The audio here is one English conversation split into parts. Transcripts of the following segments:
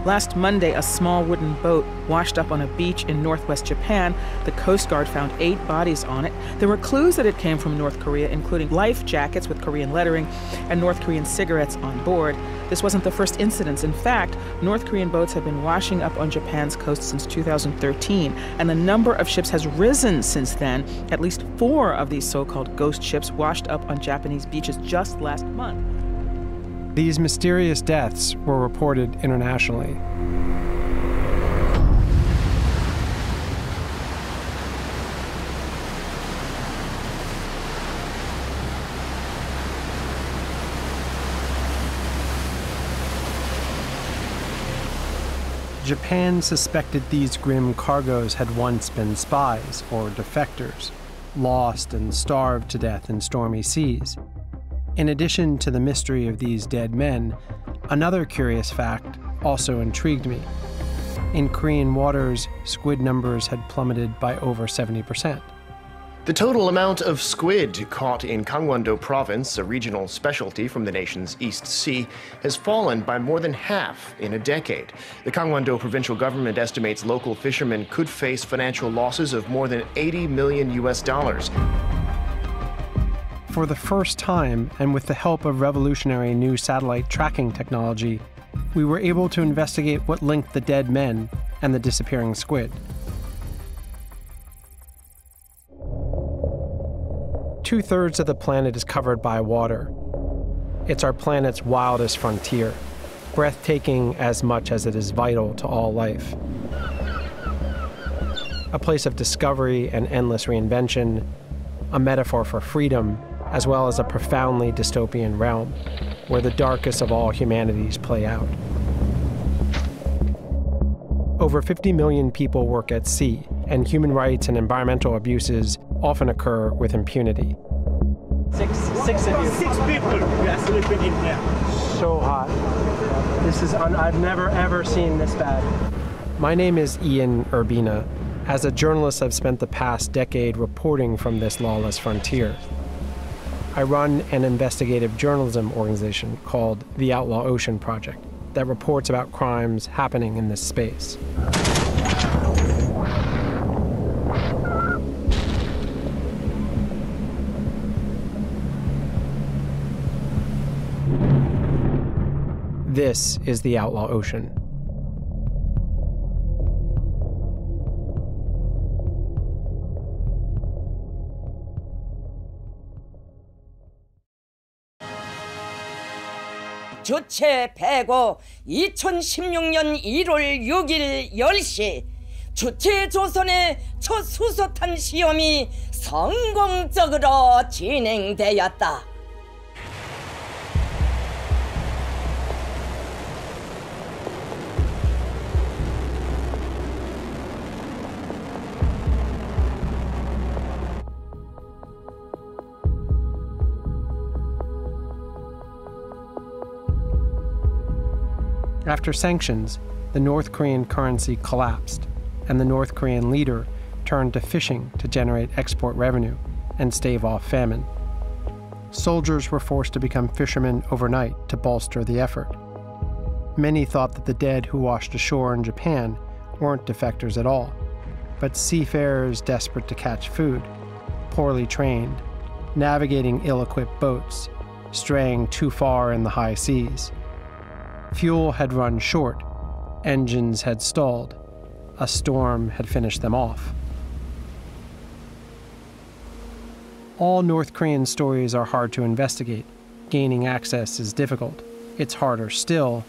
Last Monday, a small wooden boat washed up on a beach in northwest Japan. The Coast Guard found 8 bodies on it. There were clues that it came from North Korea, including life jackets with Korean lettering and North Korean cigarettes on board. This wasn't the first incident. In fact, North Korean boats have been washing up on Japan's coast since 2013, and the number of ships has risen since then. At least 4 of these so-called ghost ships washed up on Japanese beaches just last month. These mysterious deaths were reported internationally. Japan suspected these grim cargoes had once been spies or defectors, lost and starved to death in stormy seas. In addition to the mystery of these dead men, another curious fact also intrigued me. In Korean waters, squid numbers had plummeted by over 70%. The total amount of squid caught in Gangwon-do province, a regional specialty from the nation's East Sea, has fallen by more than half in a decade. The Gangwon-do provincial government estimates local fishermen could face financial losses of more than $80 million. For the first time, and with the help of revolutionary new satellite tracking technology, we were able to investigate what linked the dead men and the disappearing squid. Two-thirds of the planet is covered by water. It's our planet's wildest frontier, breathtaking as much as it is vital to all life. A place of discovery and endless reinvention, a metaphor for freedom, as well as a profoundly dystopian realm, where the darkest of all humanities play out. Over 50 million people work at sea, and human rights and environmental abuses often occur with impunity. Six of you. 6 people. We are sleeping in here. So hot. This is I've never ever seen this bad. My name is Ian Urbina. As a journalist, I've spent the past decade reporting from this lawless frontier. I run an investigative journalism organization called the Outlaw Ocean Project that reports about crimes happening in this space. This is the Outlaw Ocean. 주체 배고 2016년 1월 6일 10시 주체조선의 첫 수소탄 시험이 성공적으로 진행되었다. After sanctions, the North Korean currency collapsed, and the North Korean leader turned to fishing to generate export revenue and stave off famine. Soldiers were forced to become fishermen overnight to bolster the effort. Many thought that the dead who washed ashore in Japan weren't defectors at all, but seafarers desperate to catch food, poorly trained, navigating ill-equipped boats, straying too far in the high seas. Fuel had run short, engines had stalled, a storm had finished them off. All North Korean stories are hard to investigate. Gaining access is difficult. It's harder still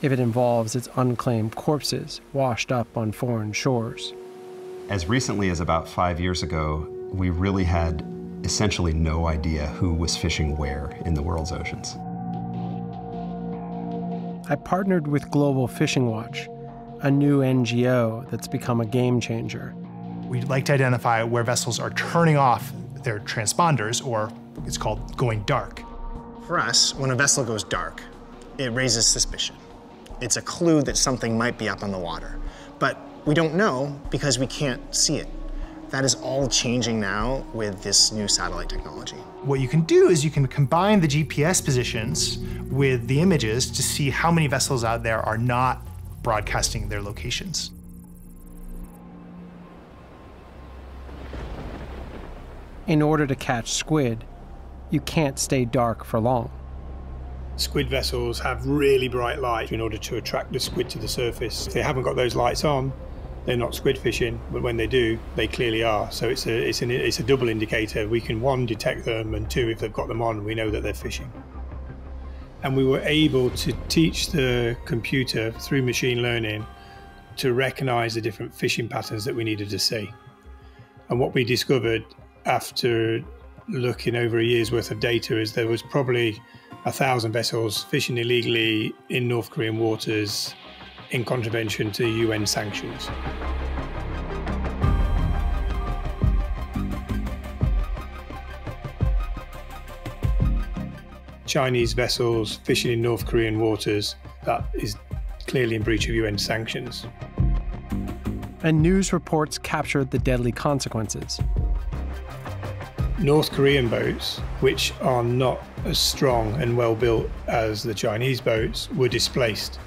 if it involves its unclaimed corpses washed up on foreign shores. As recently as about 5 years ago, we really had essentially no idea who was fishing where in the world's oceans. I partnered with Global Fishing Watch, a new NGO that's become a game changer. We'd like to identify where vessels are turning off their transponders, or it's called going dark. For us, when a vessel goes dark, it raises suspicion. It's a clue that something might be up on the water. But we don't know because we can't see it. That is all changing now with this new satellite technology. What you can do is you can combine the GPS positions with the images to see how many vessels out there are not broadcasting their locations. In order to catch squid, you can't stay dark for long. Squid vessels have really bright light in order to attract the squid to the surface. If they haven't got those lights on, they're not squid fishing, but when they do, they clearly are. So it's a double indicator. We can, one, detect them, and two, if they've got them on, we know that they're fishing. And we were able to teach the computer through machine learning to recognize the different fishing patterns that we needed to see. And what we discovered after looking over a year's worth of data is there was probably 1,000 vessels fishing illegally in North Korean waters in contravention to UN sanctions. Chinese vessels fishing in North Korean waters, that is clearly in breach of UN sanctions. And news reports captured the deadly consequences. North Korean boats, which are not as strong and well built as the Chinese boats, were displaced.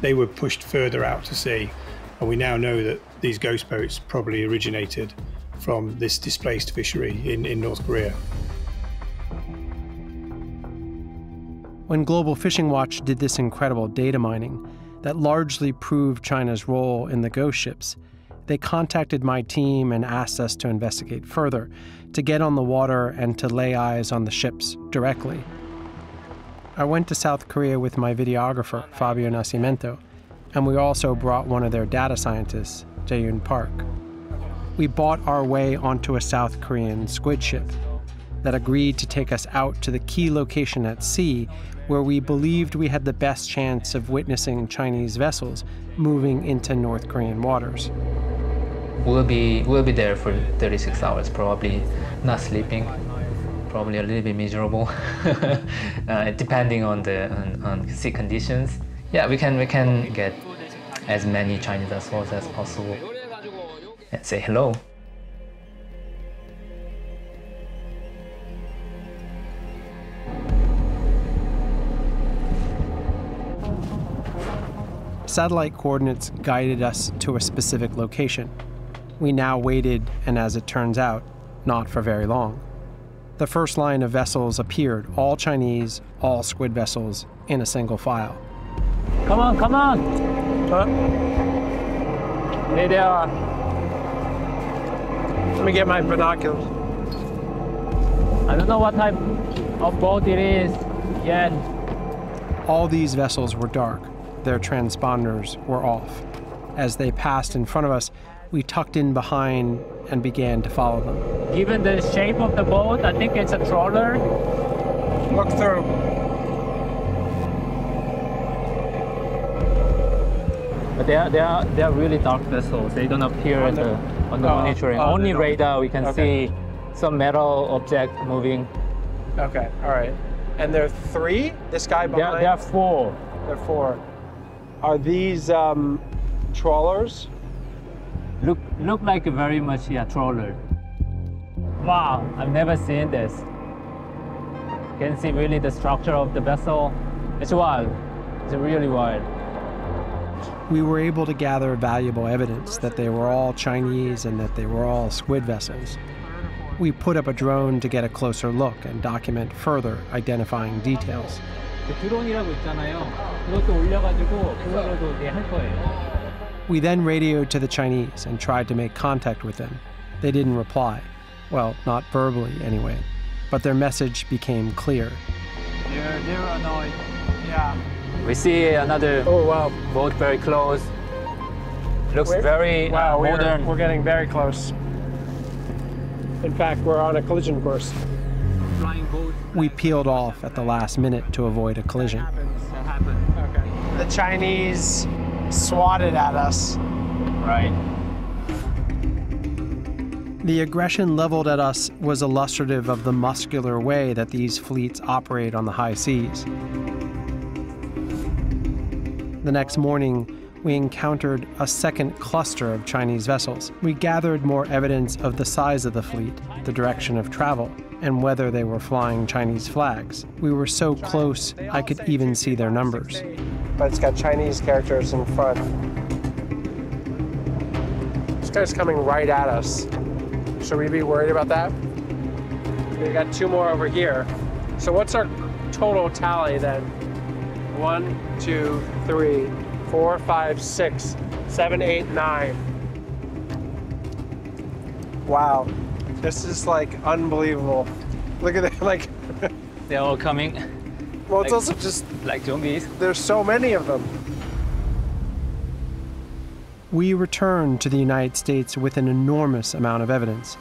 They were pushed further out to sea, and we now know that these ghost boats probably originated from this displaced fishery in North Korea. When Global Fishing Watch did this incredible data mining that largely proved China's role in the ghost ships, they contacted my team and asked us to investigate further, to get on the water and to lay eyes on the ships directly. I went to South Korea with my videographer, Fabio Nascimento, and we also brought one of their data scientists, Jae-yoon Park. We bought our way onto a South Korean squid ship that agreed to take us out to the key location at sea where we believed we had the best chance of witnessing Chinese vessels moving into North Korean waters. We'll be there for 36 hours, probably not sleeping, probably a little bit miserable, depending on the sea conditions. Yeah, we can get as many Chinese vessels as possible and say hello. Satellite coordinates guided us to a specific location. We now waited, and as it turns out, not for very long. The first line of vessels appeared, all Chinese, all squid vessels, in a single file. Come on, come on! Huh? There they are. Let me get my binoculars. I don't know what type of boat it is yet. All these vessels were dark. Their transponders were off. As they passed in front of us, we tucked in behind and began to follow them. Given the shape of the boat, I think it's a trawler. Look through. But they are really dark vessels. They don't appear on the monitoring. Only radar we can see some metal object moving. Okay, all right. And there are three? This guy behind? There are four. There are four. Are these trawlers? Look like very much trawler. Wow, I've never seen this. You can see really the structure of the vessel. It's wild. It's really wild. We were able to gather valuable evidence that they were all Chinese and that they were all squid vessels. We put up a drone to get a closer look and document further identifying details. 드론이라고 있잖아요. 그것도 올려가지고 그걸로도 할 거예요. We then radioed to the Chinese and tried to make contact with them. They didn't reply. Well, not verbally anyway. But their message became clear. They're annoyed. Yeah. We see another boat very close. Looks very modern. We're getting very close. In fact, we're on a collision course. Flying boat. We peeled off at the last minute to avoid a collision. That happened. Okay. The Chinese swatted at us. Right. The aggression leveled at us was illustrative of the muscular way that these fleets operate on the high seas. The next morning, we encountered a second cluster of Chinese vessels. We gathered more evidence of the size of the fleet, the direction of travel, and whether they were flying Chinese flags. We were so close, I could even see their numbers. but it's got Chinese characters in front. This guy's coming right at us. Should we be worried about that? We got 2 more over here. So what's our total tally then? 1, 2, 3, 4, 5, 6, 7, 8, 9. Wow, this is like unbelievable. Look at it, like. They're all coming. Well, it's also just like zombies. There's so many of them. We return to the United States with an enormous amount of evidence.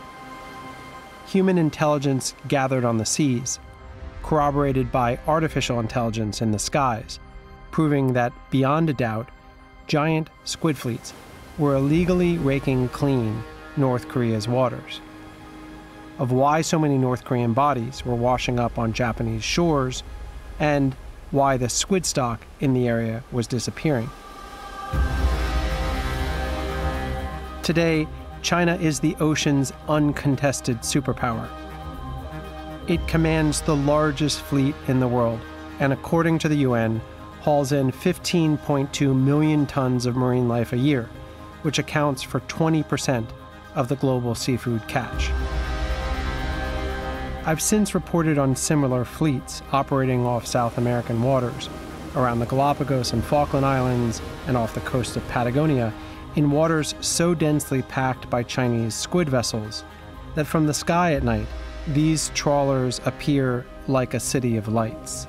Human intelligence gathered on the seas, corroborated by artificial intelligence in the skies, proving that, beyond a doubt, giant squid fleets were illegally raking clean North Korea's waters. Of why so many North Korean bodies were washing up on Japanese shores, and why the squid stock in the area was disappearing. Today, China is the ocean's uncontested superpower. It commands the largest fleet in the world, and according to the UN, hauls in 15.2 million tons of marine life a year, which accounts for 20% of the global seafood catch. I've since reported on similar fleets operating off South American waters, around the Galapagos and Falkland Islands, and off the coast of Patagonia, in waters so densely packed by Chinese squid vessels that from the sky at night, these trawlers appear like a city of lights.